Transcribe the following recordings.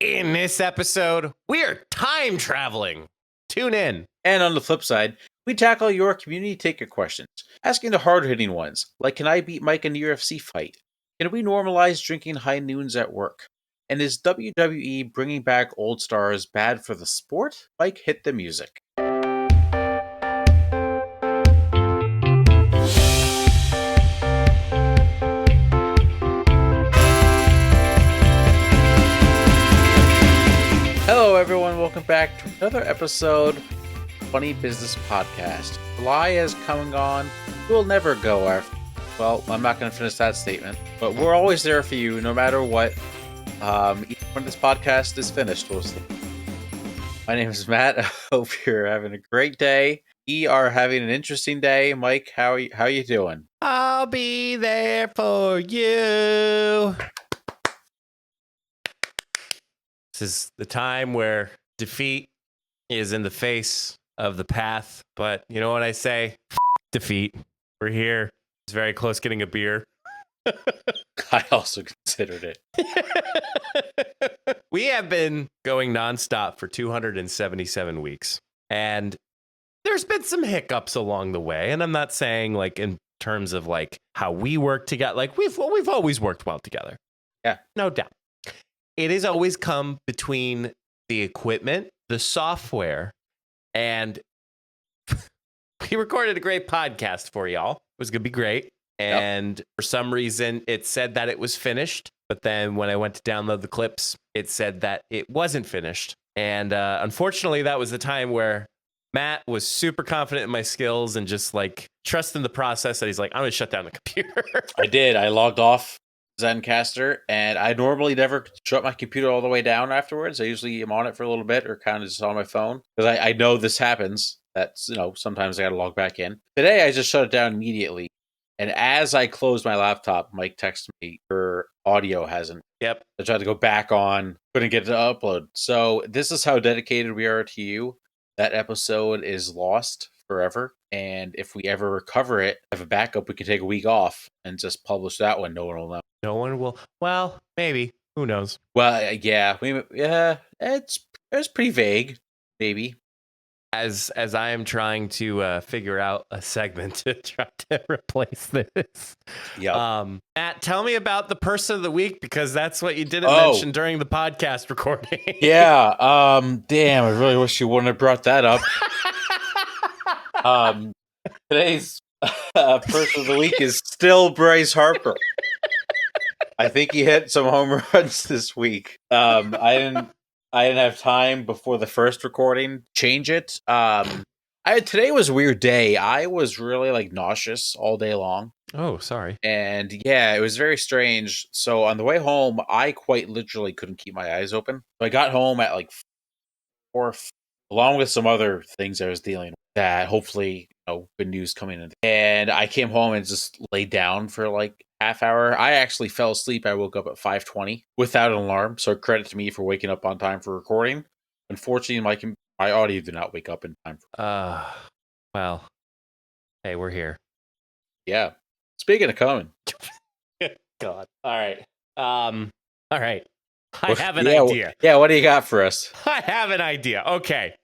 In this episode, we are time traveling. Tune in. And on the flip side, we tackle your community ticket questions, asking the hard-hitting ones, like can I beat Mike in a UFC fight? Can we normalize drinking high noons at work? And is WWE bringing back old stars bad for the sport? Mike, hit the music. Hello, everyone. Welcome back to another episode of Funny Business Podcast. July is coming on. We'll never go after. Well, I'm not going to finish that statement, but we're always there for you, no matter what. Even when this podcast is finished, we'll sleep. My name is Matt. I hope you're having a great day. We are having an interesting day. Mike, how are you doing? I'll be there for you. This is the time where defeat is in the face of the path. But you know what I say? Defeat. We're here. It's very close getting a beer. I also considered it. We have been going nonstop for 277 weeks. And there's been some hiccups along the way. And I'm not saying like in terms of like how we work together. Like we've always worked well together. Yeah. No doubt. It has always come between the equipment, the software, and we recorded a great podcast for y'all. It was going to be great. And For some reason, it said that it was finished. But then when I went to download the clips, it said that it wasn't finished. And unfortunately, that was the time where Matt was super confident in my skills and just like trusting the process that he's like, I'm going to shut down the computer. I did. I logged off Zencaster, and I normally never shut my computer all the way down afterwards. I usually am on it for a little bit or kind of just on my phone because I know this happens. That's, sometimes I got to log back in. Today, I just shut it down immediately. And as I closed my laptop, Mike texted me, your audio hasn't. Yep. I tried to go back on, couldn't get it to upload. So this is how dedicated we are to you. That episode is lost forever. And if we ever recover it, have a backup, we can take a week off and just publish that one. No one will know. No one will. Well, maybe. Who knows? Well, yeah, it's pretty vague. Maybe. As I am trying to figure out a segment to try to replace this. Yeah. Matt, tell me about the person of the week because that's what you didn't mention during the podcast recording. Yeah. Damn, I really wish you wouldn't have brought that up. Today's person of the week is still Bryce Harper. I think he hit some home runs this week. I didn't have time before the first recording change it. Today was a weird day. I was really like nauseous all day long. Oh, sorry. And yeah, it was very strange. So on the way home, I quite literally couldn't keep my eyes open. So I got home at like 4, along with some other things I was dealing with that hopefully, good news coming in. And I came home and just laid down for like half hour. I actually fell asleep. I woke up at 5:20 without an alarm. So credit to me for waking up on time for recording. Unfortunately, my audio did not wake up in time. Well, hey, we're here. Yeah. Speaking of coming. God. All right. All right. I have an idea. Yeah, what do you got for us? I have an idea. Okay.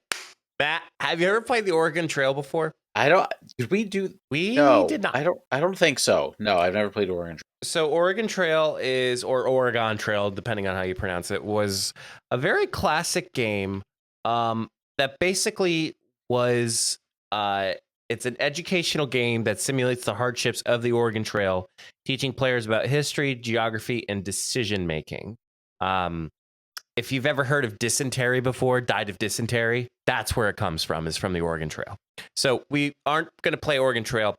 Matt, have you ever played the Oregon Trail before? Did we do? We no, did not. I don't think so. No, I've never played Oregon Trail. So Oregon Trail or Oregon Trail, depending on how you pronounce it, was a very classic game that basically was it's an educational game that simulates the hardships of the Oregon Trail, teaching players about history, geography, and decision making. If you've ever heard of dysentery before, died of dysentery, that's where it comes from, is from the Oregon Trail. So we aren't going to play Oregon Trail.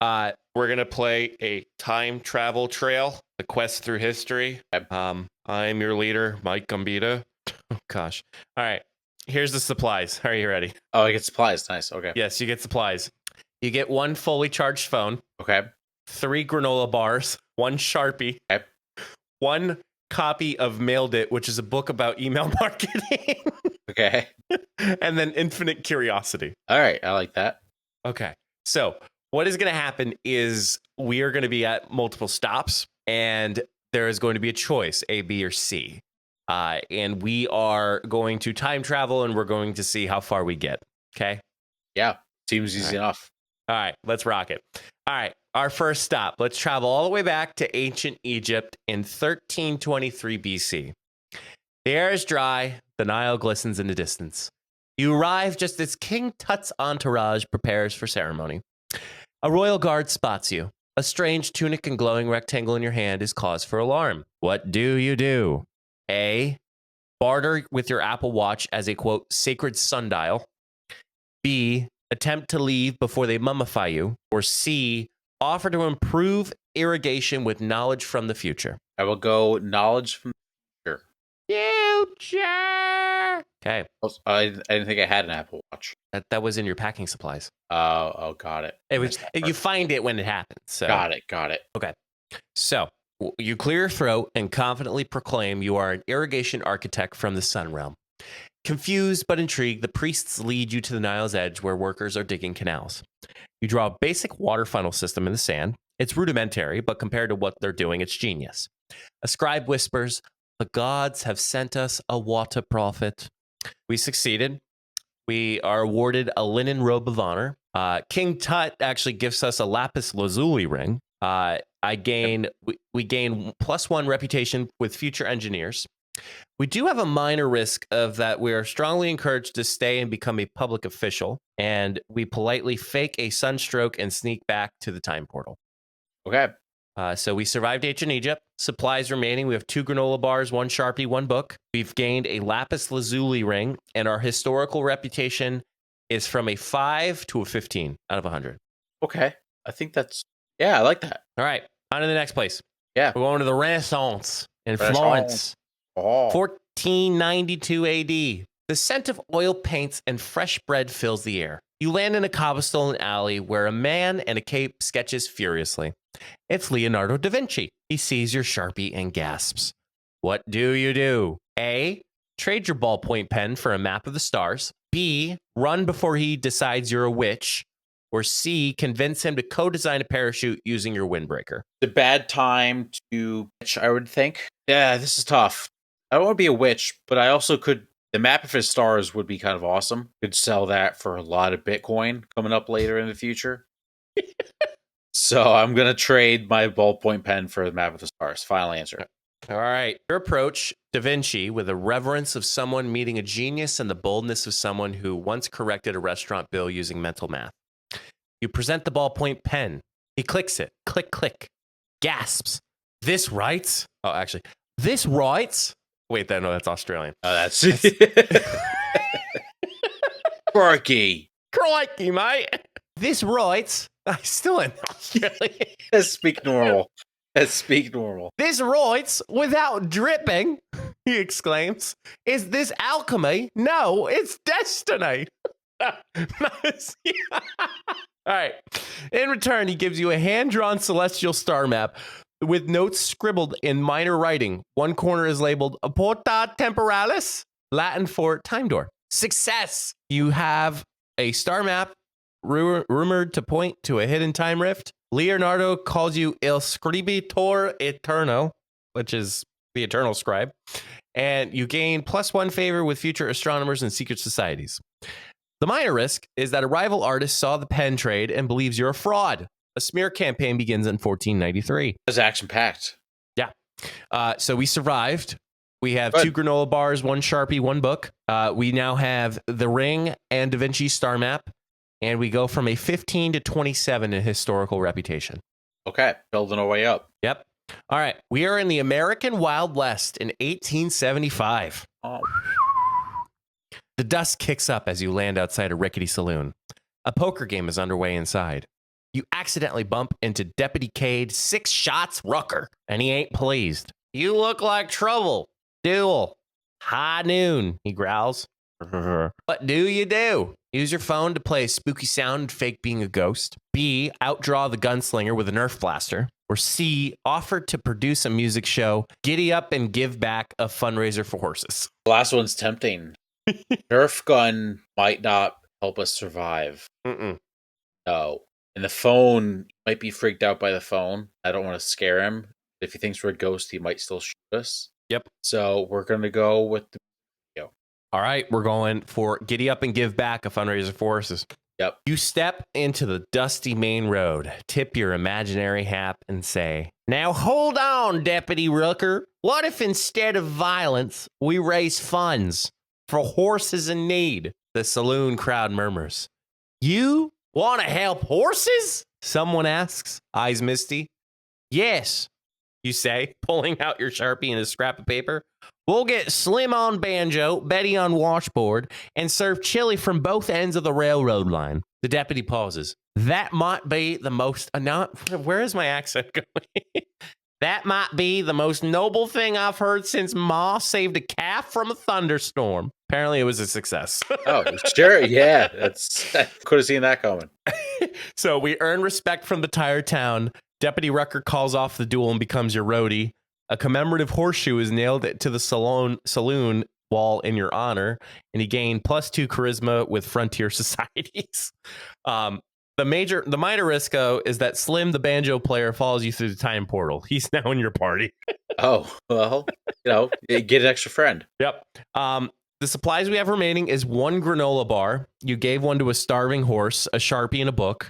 We're going to play a time travel trail, the quest through history. I'm your leader, Mike Gambita. Oh, gosh. All right. Here's the supplies. Are you ready? Oh, I get supplies. Nice. Okay. Yes, you get supplies. You get 1 fully charged phone. Okay. 3 granola bars, 1 Sharpie. Okay. 1 copy of Mailed It, which is a book about email marketing. Okay. And then infinite curiosity. All right. I like that. Okay. So what is going to happen is we are going to be at multiple stops and there is going to be a choice, A, B, or C. And we are going to time travel, and we're going to see how far we get. Okay? Yeah, seems easy enough. All right, let's rock it. All right, our first stop. Let's travel all the way back to ancient Egypt in 1323 BC. The air is dry, the Nile glistens in the distance. You arrive just as King Tut's entourage prepares for ceremony. A royal guard spots you. A strange tunic and glowing rectangle in your hand is cause for alarm. What do you do? A. Barter with your Apple Watch as a, quote, sacred sundial. B. Attempt to leave before they mummify you. Or C. Offer to improve irrigation with knowledge from the future. I will go knowledge from the future. Future! Okay. I didn't think I had an Apple Watch. That was in your packing supplies. Oh, got it. It was. You find it when it happens. So. Got it. Okay. So you clear your throat and confidently proclaim you are an irrigation architect from the Sun Realm. Confused but intrigued, the priests lead you to the Nile's edge where workers are digging canals. You draw a basic water funnel system in the sand. It's rudimentary, but compared to what they're doing, it's genius. A scribe whispers, "The gods have sent us a water prophet." We succeeded. We are awarded a linen robe of honor. King Tut actually gives us a lapis lazuli ring. We gain +1 reputation with future engineers. We do have a minor risk of that we are strongly encouraged to stay and become a public official, and we politely fake a sunstroke and sneak back to the time portal. Okay. So we survived ancient Egypt. Supplies remaining. We have 2 granola bars, 1 Sharpie, 1 book. We've gained a lapis lazuli ring, and our historical reputation is from a 5 to a 15 out of 100. Okay. I think I like that. All right. On to the next place. Yeah. We're going to the Renaissance in Florence. Oh. 1492 AD. The scent of oil paints and fresh bread fills the air. You land in a cobblestone alley where a man in a cape sketches furiously. It's Leonardo da Vinci. He sees your Sharpie and gasps. What do you do? A. Trade your ballpoint pen for a map of the stars. B. Run before he decides you're a witch. Or C. Convince him to co-design a parachute using your windbreaker. The bad time to witch, I would think. Yeah, this is tough. I don't want to be a witch, but I also could. The map of his stars would be kind of awesome. Could sell that for a lot of Bitcoin coming up later in the future. So I'm going to trade my ballpoint pen for the map of the stars. Final answer. All right. Your approach, Da Vinci, with a reverence of someone meeting a genius and the boldness of someone who once corrected a restaurant bill using mental math. You present the ballpoint pen. He clicks it. Click, click. Gasps. This writes? Oh, actually, this writes? Wait, no, that's Australian. Oh, that's Crikey. Crikey, mate. This writes. I still in Australia. Let's speak normal. This writes without dripping, he exclaims. Is this alchemy? No, it's destiny. All right. In return, he gives you a hand-drawn celestial star map with notes scribbled in minor writing. One corner is labeled Porta Temporalis, Latin for time door. Success! You have a star map rumored to point to a hidden time rift. Leonardo calls you Il Scribitor Eterno, which is the eternal scribe. And you gain +1 favor with future astronomers and secret societies. The minor risk is that a rival artist saw the pen trade and believes you're a fraud. A smear campaign begins in 1493. That's action-packed. Yeah. So we survived. We have 2 granola bars, 1 Sharpie, 1 book. We now have the ring and Da Vinci star map. And we go from a 15 to 27 in historical reputation. Okay. Building our way up. Yep. All right. We are in the American Wild West in 1875. Oh. The dust kicks up as you land outside a rickety saloon. A poker game is underway inside. You accidentally bump into Deputy Cade 6 Shots Rucker, and he ain't pleased. You look like trouble. Duel. High noon, he growls. What do you do? Use your phone to play a spooky sound and fake being a ghost. B. Outdraw the gunslinger with a Nerf blaster. Or C. Offer to produce a music show. Giddy up and give back a fundraiser for horses. The last one's tempting. Nerf gun might not help us survive. Mm-mm. No. And the phone might be freaked out by the phone. I don't want to scare him. If he thinks we're a ghost, he might still shoot us. Yep. So we're going to go with the video. All right, we're going for Giddy Up and Give Back, a fundraiser for horses. Yep. You step into the dusty main road, tip your imaginary hat, and say, "Now hold on, Deputy Rooker. What if instead of violence, we raise funds for horses in need?" The saloon crowd murmurs. "You want to help horses?" someone asks, eyes misty. "Yes," you say, pulling out your Sharpie and a scrap of paper. "We'll get Slim on banjo, Betty on washboard, and serve chili from both ends of the railroad line." The deputy pauses. "That might be the most... where is my accent going? That might be the most noble thing I've heard since Ma saved a calf from a thunderstorm." Apparently, it was a success. Oh, sure. Yeah. I could have seen that coming. So we earn respect from the entire town. Deputy Rucker calls off the duel and becomes your roadie. A commemorative horseshoe is nailed to the saloon wall in your honor, and he gained +2 charisma with frontier societies. The minor risk, though, is that Slim, the banjo player, follows you through the time portal. He's now in your party. Oh, well, get an extra friend. Yep. The supplies we have remaining is 1 granola bar. You gave one to a starving horse, a Sharpie, and a book.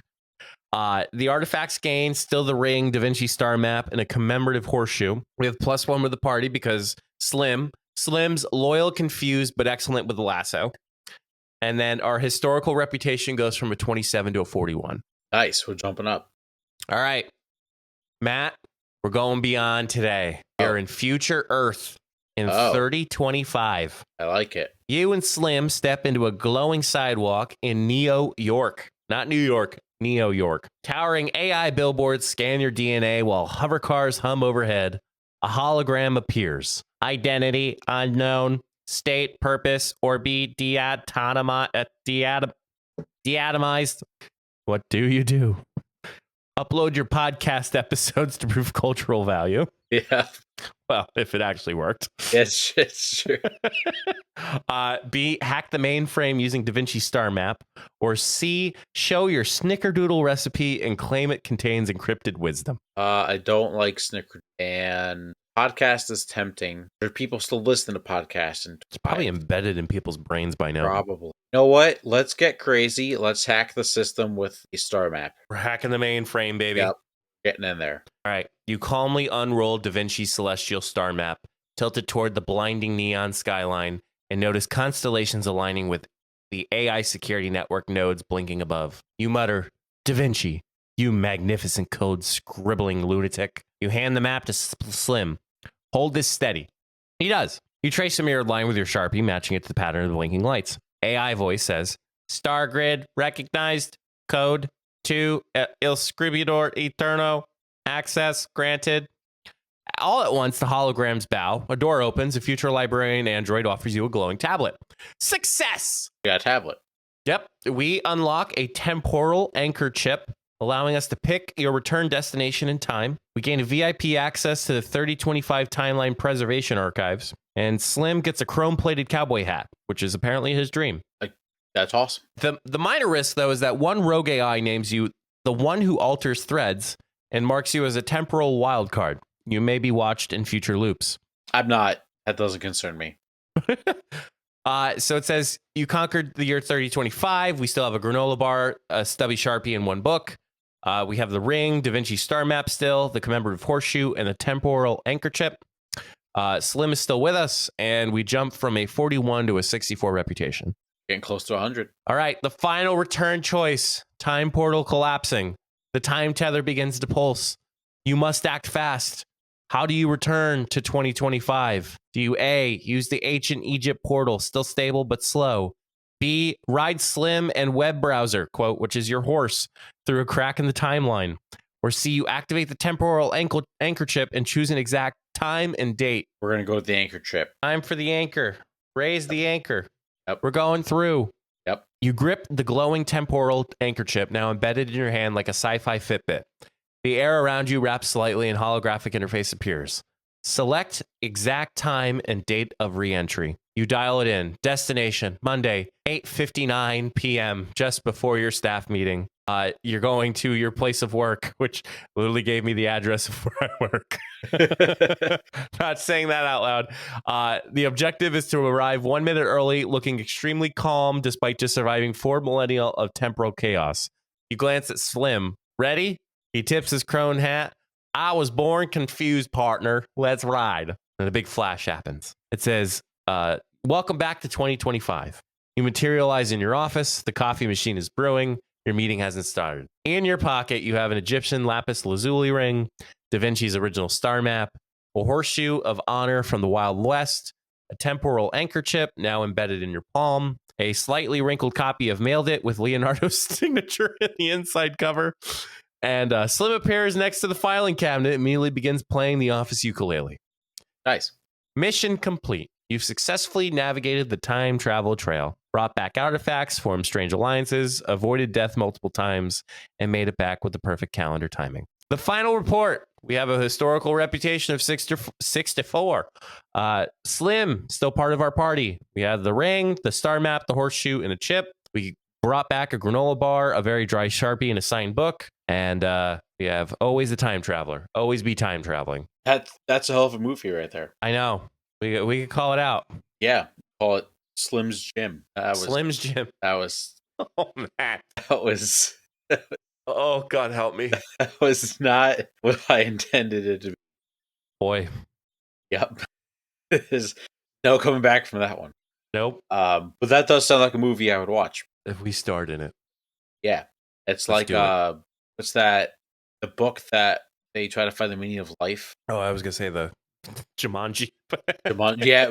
The artifacts gained, still the ring, Da Vinci star map, and a commemorative horseshoe. We have +1 with the party because Slim's loyal, confused, but excellent with the lasso. And then our historical reputation goes from a 27 to a 41. Nice. We're jumping up. All right, Matt, we're going beyond today. We're in future Earth in 3025. I like it. You and Slim step into a glowing sidewalk in Neo York. Not New York, Neo York. Towering AI billboards scan your DNA while hover cars hum overhead. A hologram appears. Identity unknown. State, purpose, or be deatomized. What do you do? Upload your podcast episodes to prove cultural value. Yeah. Well, if it actually worked. Yes, it's true. B, hack the mainframe using Da Vinci star map. Or C, show your snickerdoodle recipe and claim it contains encrypted wisdom. I don't like snickerdoodle, and podcast is tempting. There are people still listening to podcasts, and It's probably embedded in people's brains by now. Probably. You know what? Let's get crazy. Let's hack the system with the star map. We're hacking the mainframe, baby. Yep. Getting in there. All right. You calmly unroll Da Vinci's celestial star map, tilted toward the blinding neon skyline, and notice constellations aligning with the AI security network nodes blinking above. You mutter, "Da Vinci, you magnificent code scribbling lunatic." You hand the map to Slim. "Hold this steady." He does. You trace a mirrored line with your Sharpie, matching it to the pattern of the blinking lights. AI voice says, "Star grid recognized. Code 2 Il Scribidor Eterno. Access granted." All at once, the holograms bow. A door opens. A future librarian android offers you a glowing tablet. Success! We got a tablet. Yep. We unlock a temporal anchor chip, allowing us to pick your return destination and time. We gain a VIP access to the 3025 timeline preservation archives. And Slim gets a chrome-plated cowboy hat, which is apparently his dream. That's awesome. The minor risk, though, is that one rogue AI names you the one who alters threads and marks you as a temporal wildcard. You may be watched in future loops. I'm not. That doesn't concern me. So it says you conquered the year 3025. We still have a granola bar, a stubby Sharpie, and one book. We have the ring, Da Vinci star map still, the commemorative horseshoe, and the temporal anchor chip. Slim is still with us, and we jump from a 41 to a 64 reputation. Getting close to 100. All right, the final return choice. Time portal collapsing. The time tether begins to pulse. You must act fast. How do you return to 2025? Do you A, use the ancient Egypt portal, still stable but slow? B, ride Slim and web browser, quote, which is your horse, through a crack in the timeline? Or C, you activate the temporal anchor chip and choose an exact time and date? We're going to go with the anchor chip. Time for the anchor. Raise the anchor. Yep. We're going through. Yep. You grip the glowing temporal anchor chip, now embedded in your hand like a sci-fi Fitbit. The air around you wraps slightly and holographic interface appears. Select exact time and date of re-entry. You dial it in. Destination, Monday, 8:59 p.m., just before your staff meeting. You're going to your place of work, which literally gave me the address of where I work. Not saying that out loud. The objective is to arrive 1 minute early, looking extremely calm despite just surviving 4 millennia of temporal chaos. You glance at Slim. Ready? He tips his crone hat. I was born confused, partner. Let's ride. And a big flash happens. It says, welcome back to 2025. You materialize in your office. The coffee machine is brewing. Your meeting hasn't started. In your pocket, you have an Egyptian lapis lazuli ring, Da Vinci's original star map, a horseshoe of honor from the Wild West, a temporal anchor chip now embedded in your palm, a slightly wrinkled copy of Mailed It with Leonardo's signature in the inside cover, and Slim appears next to the filing cabinet and immediately begins playing the office ukulele. Nice. Mission complete. You've successfully navigated the time travel trail, brought back artifacts, formed strange alliances, avoided death multiple times, and made it back with the perfect calendar timing. The final report. We have a historical reputation of 6-4. Slim, still part of our party. We have the ring, the star map, the horseshoe, and a chip. We brought back a granola bar, a very dry Sharpie, and a signed book. And we have always a time traveler. Always be time traveling. That's a hell of a movie right there. I know. We could call it out. Yeah. Call it Slim's Gym. Slim's Gym. That was. Oh, man. That was. Oh, God help me. That was not what I intended it to be. Boy. Yep. There's no coming back from that one. Nope. But that does sound like a movie I would watch. If we starred in it. Yeah. It's Let's like, what's that? The book that they try to find the meaning of life. Oh, I was going to say the Jumanji. Yeah,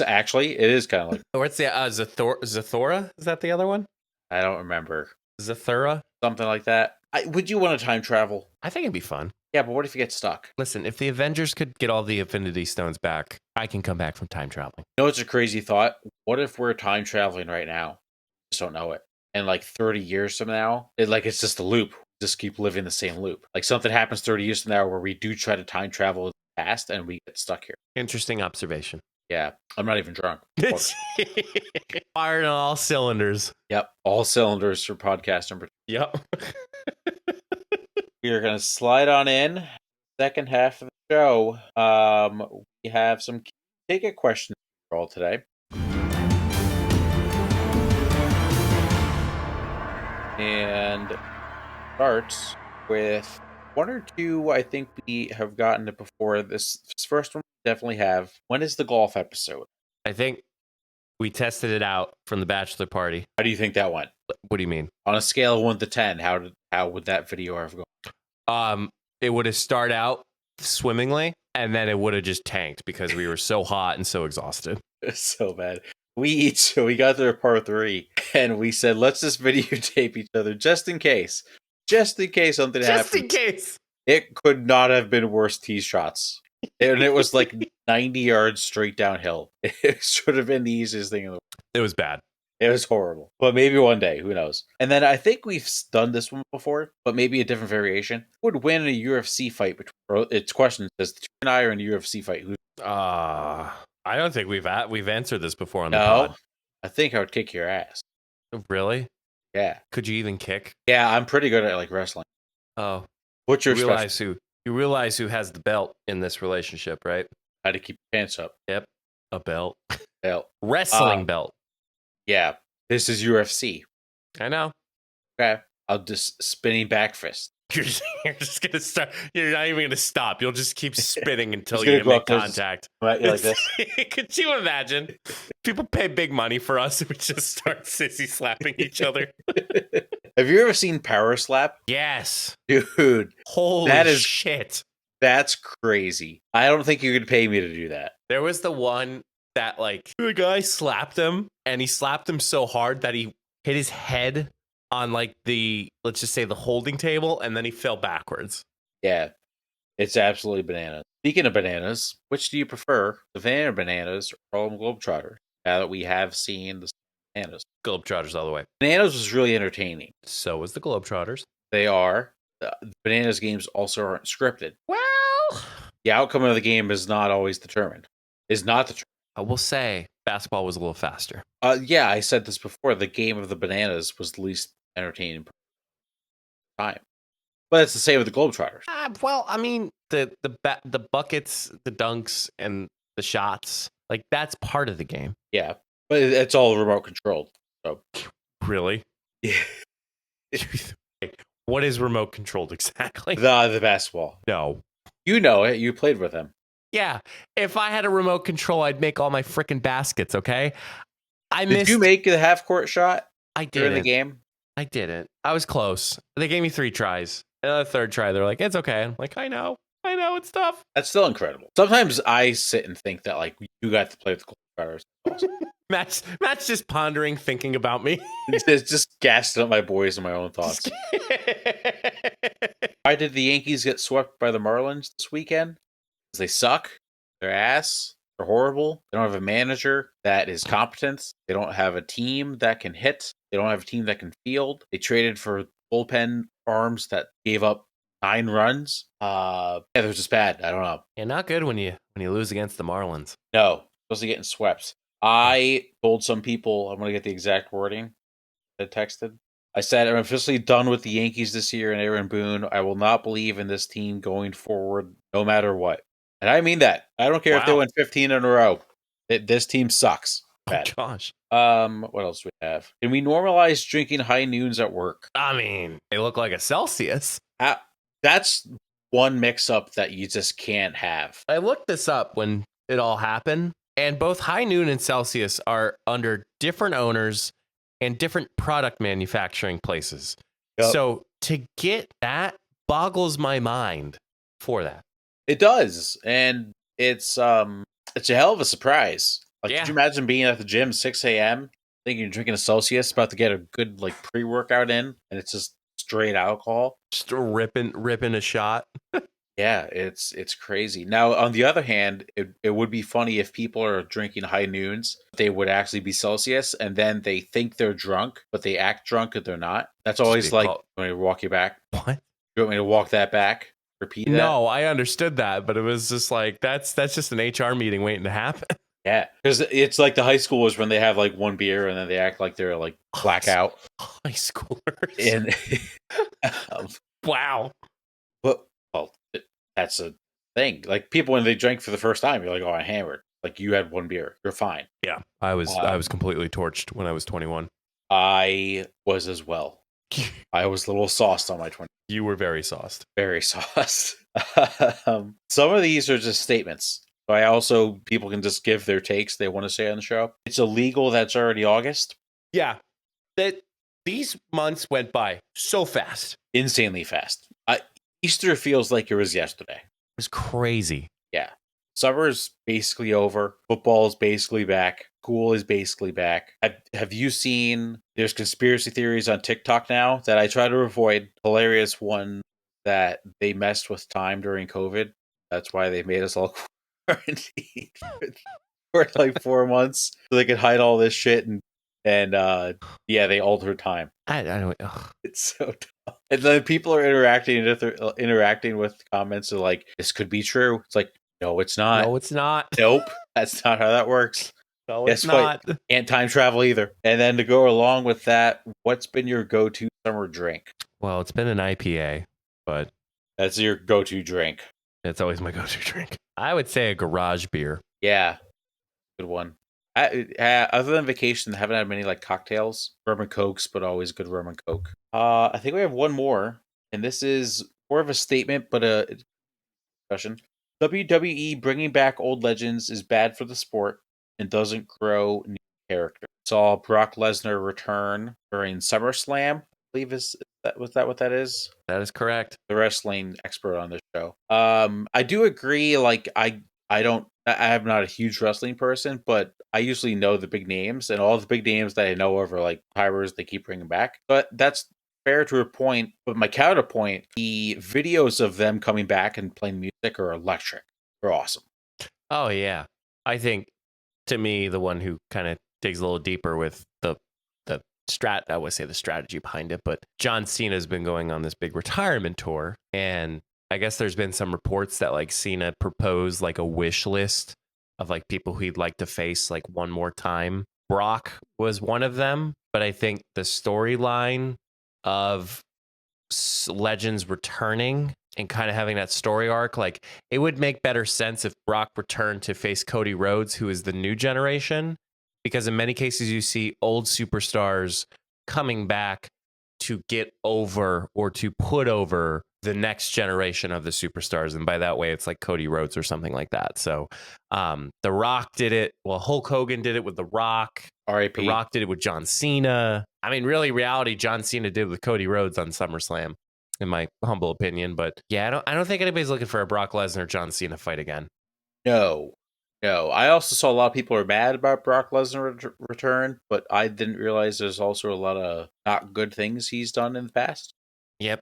actually, it is kind of like. What's the Zathora? Is that the other one? I don't remember. Zathura? Something like that. Would you want to time travel? I think it'd be fun. Yeah, but what if you get stuck? Listen, if the Avengers could get all the Infinity Stones back, I can come back from time traveling. You know, it's a crazy thought. What if we're time traveling right now? Just don't know it. And like 30 years from now, it's just a loop. We just keep living the same loop. Like something happens 30 years from now where we do try to time travel in the past and we get stuck here. Interesting observation. Yeah, I'm not even drunk. Fired on all cylinders. Yep, all cylinders for podcast number 2. Yep. We are going to slide on in. Second half of the show. We have some ticket questions for all today. And starts with one or two. I think we have gotten it before. This first one we definitely have. When is the golf episode? I think we tested it out from the bachelor party. How do you think that went? What do you mean? On a scale of 1 to 10, how would that video have gone? It would have started out swimmingly, and then it would have just tanked because we were so hot and so exhausted. It's so bad. We got to part 3, and we said, let's just videotape each other just in case. Just in case something happens. Just in case. It could not have been worse tee shots. And it was like 90 yards straight downhill. It should have been the easiest thing in the world. It was bad. It was horrible. But maybe one day, who knows? And then I think we've done this one before, but maybe a different variation. Who would win a UFC fight? Its question says, the two and I are in a UFC fight. I don't think we've answered this before on the pod. I think I would kick your ass. Really? Yeah. Could you even kick? Yeah, I'm pretty good at like wrestling. Oh. What's your You realize who has the belt in this relationship, right? How to keep your pants up. Yep. A belt. Belt. Wrestling belt. Yeah. This is UFC. I know. Okay. I'll just spinning back fist. You're just gonna start. You're not even gonna stop. You'll just keep spinning until you make contact. Right, like this. Could you imagine? People pay big money for us, and we just start sissy slapping each other. Have you ever seen Power Slap? Yes, dude. Holy shit! That's crazy. I don't think you could pay me to do that. There was the one that like the guy slapped him, and he slapped him so hard that he hit his head on like let's just say the holding table, and then he fell backwards. Yeah, it's absolutely bananas. Speaking of bananas, which do you prefer, the Savannah Bananas or Harlem Globetrotters? Now that we have seen the Bananas. Globetrotters all the way. Bananas was really entertaining. So was the Globetrotters. They are. The Bananas games also aren't scripted. Well, the outcome of the game is not always determined. I will say basketball was a little faster. Yeah, I said this before. The game of the Bananas was the least entertaining. time. But it's the same with the Globetrotters. Well, I mean, the buckets, the dunks, and the shots, like that's part of the game. Yeah, but it's all remote controlled. So Really? yeah, Like, what is remote controlled exactly? the basketball. No. You know it. You played with them. Yeah, if I had a remote control, I'd make all my freaking baskets. Okay, Did you make the half court shot I during the didn't. game? I didn't. I was close. They gave me 3 tries. And on the third try, they're like, "It's okay." I'm like, I know, it's tough. That's still incredible. Sometimes I sit and think that like you got to play with the Globetrotters. Awesome. Matt's just pondering, thinking about me. It's just gassing up my boys and my own thoughts. Why did the Yankees get swept by the Marlins this weekend? Because they suck. They're ass. They're horrible. They don't have a manager that is competent. They don't have a team that can hit. They don't have a team that can field. They traded for bullpen arms that gave up 9 runs. Yeah, they're just bad. I don't know. Yeah, not good when you lose against the Marlins. No, supposed to getting swept. I told some people, I'm going to get the exact wording I texted. I said, I'm officially done with the Yankees this year and Aaron Boone. I will not believe in this team going forward, no matter what. And I mean that. I don't care if they win 15 in a row. This team sucks. Bad. Oh, gosh. What else do we have? Can we normalize drinking high noons at work? I mean, they look like a Celsius. That's one mix-up that you just can't have. I looked this up when it all happened, and both High Noon and Celsius are under different owners and different product manufacturing places. Yep. So to get that boggles my mind for that. It does, and it's a hell of a surprise. Like, Yeah. could you imagine being at the gym 6 a.m. thinking you're drinking a Celsius, about to get a good like pre-workout in, and it's just straight alcohol? Just ripping a shot. Yeah, it's crazy. Now, on the other hand, it would be funny if people are drinking high noons, they would actually be Celsius, and then they think they're drunk, but they act drunk and they're not. That's always like, when I walk you back. What? You want me to walk that back? Repeat that? No, I understood that, but it was just like, that's just an HR meeting waiting to happen. Yeah, because it's like the high schoolers when they have like one beer and then they act like they're like blackout. High schoolers. And wow. But well, that's a thing. Like people when they drink for the first time, you're like, "Oh, I hammered." Like you had one beer, you're fine. Yeah, I was completely torched when I was 21. I was as well. I was a little sauced on my 20. You were very sauced. Very sauced. Some of these are just statements. So I also, people can just give their takes they want to say on the show. It's illegal. That's already August. Yeah. These months went by so fast. Insanely fast. Easter feels like it was yesterday. It was crazy. Yeah. Summer's basically over. Football is basically back. School is basically back. Have you seen, there's conspiracy theories on TikTok now that I try to avoid. Hilarious one that they messed with time during COVID. That's why they made us all quarantined for like 4 months so they could hide all this shit and yeah, they altered time. I don't. Ugh. It's so dumb. And then people are interacting with comments of like, this could be true. It's like, no, it's not. No, it's not. Nope, that's not how that works. No, it's not. Can't time travel either. And then to go along with that, what's been your go-to summer drink? Well, it's been an IPA, but that's your go-to drink. It's always my go-to drink. I would say a garage beer. Yeah, good one. Other than vacation, I haven't had many like cocktails, rum and cokes, but always good rum and coke. I think we have one more, and this is more of a statement, but a discussion. WWE bringing back old legends is bad for the sport and doesn't grow new characters. Saw Brock Lesnar return during SummerSlam. I believe was that what that is? That is correct. The wrestling expert on the show. I do agree. Like I'm not a huge wrestling person, but I usually know the big names, and all the big names that I know of are like Tyrers. They keep bringing back, but that's fair to a point. But my counterpoint, the videos of them coming back and playing music are electric. They're awesome. Oh yeah, I think to me the one who kind of digs a little deeper with the I would say the strategy behind it, but John Cena's been going on this big retirement tour, and I guess there's been some reports that like Cena proposed like a wish list of like people who he'd like to face like one more time. Brock was one of them, but I think the storyline of legends returning and kind of having that story arc. Like, it would make better sense if Brock returned to face Cody Rhodes, who is the new generation, because in many cases you see old superstars coming back to get over or to put over the next generation of the superstars. And by that way, it's like Cody Rhodes or something like that. So The Rock did it. Well, Hulk Hogan did it with The Rock. R.I.P. The Rock did it with John Cena. I mean, really, reality, John Cena did with Cody Rhodes on SummerSlam, in my humble opinion. But yeah, I don't think anybody's looking for a Brock Lesnar John Cena fight again. No. I also saw a lot of people are mad about Brock Lesnar return, but I didn't realize there's also a lot of not good things he's done in the past. Yep.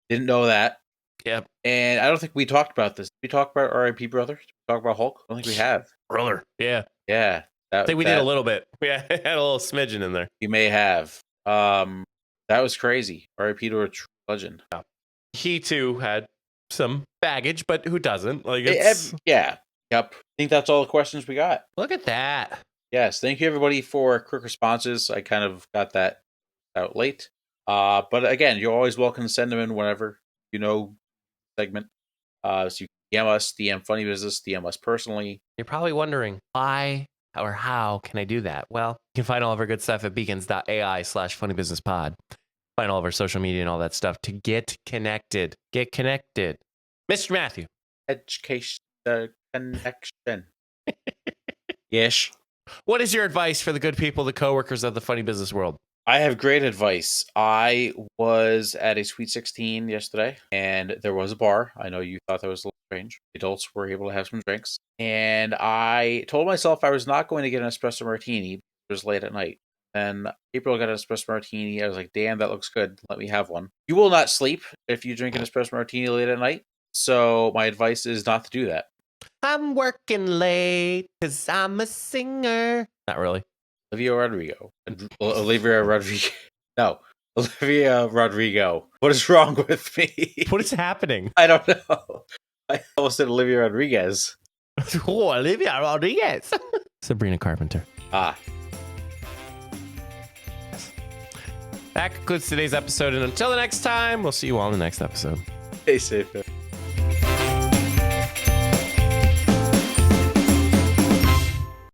Didn't know that. Yep. And I don't think we talked about this. Did we talk about R.I.P. brother? Did we talk about Hulk? I don't think we have. Brother. Yeah. Yeah. I think we did a little bit. We had a little smidgen in there. You may have. That was crazy. R.I.P. to a true legend. Yeah. He too had some baggage, but who doesn't? Like, it's... Yeah. Yep. I think that's all the questions we got. Look at that. Yes. Thank you, everybody, for quick responses. I kind of got that out late. But again, you're always welcome to send them in whenever segment. So you can DM us, DM Funny Business, DM us personally. You're probably wondering why or how can I do that? Well, you can find all of our good stuff at beacons.ai/funnybusinesspod. Find all of our social media and all that stuff to get connected. Get connected. Mr. Matthew. Education connection. Yes. What is your advice for the good people, the coworkers of the funny business world? I have great advice. I was at a Sweet 16 yesterday, and there was a bar. I know you thought that was a little strange. Adults were able to have some drinks. And I told myself I was not going to get an espresso martini. It was late at night. Then April got an espresso martini. I was like, damn, that looks good. Let me have one. You will not sleep if you drink an espresso martini late at night. So my advice is not to do that. I'm working late because I'm a singer. Not really. Olivia Rodrigo. No. Olivia Rodrigo. What is wrong with me? What is happening? I don't know. I almost said Olivia Rodriguez. Oh, Olivia Rodriguez. Sabrina Carpenter. Ah. That concludes today's episode. And until the next time, we'll see you all in the next episode. Stay safe.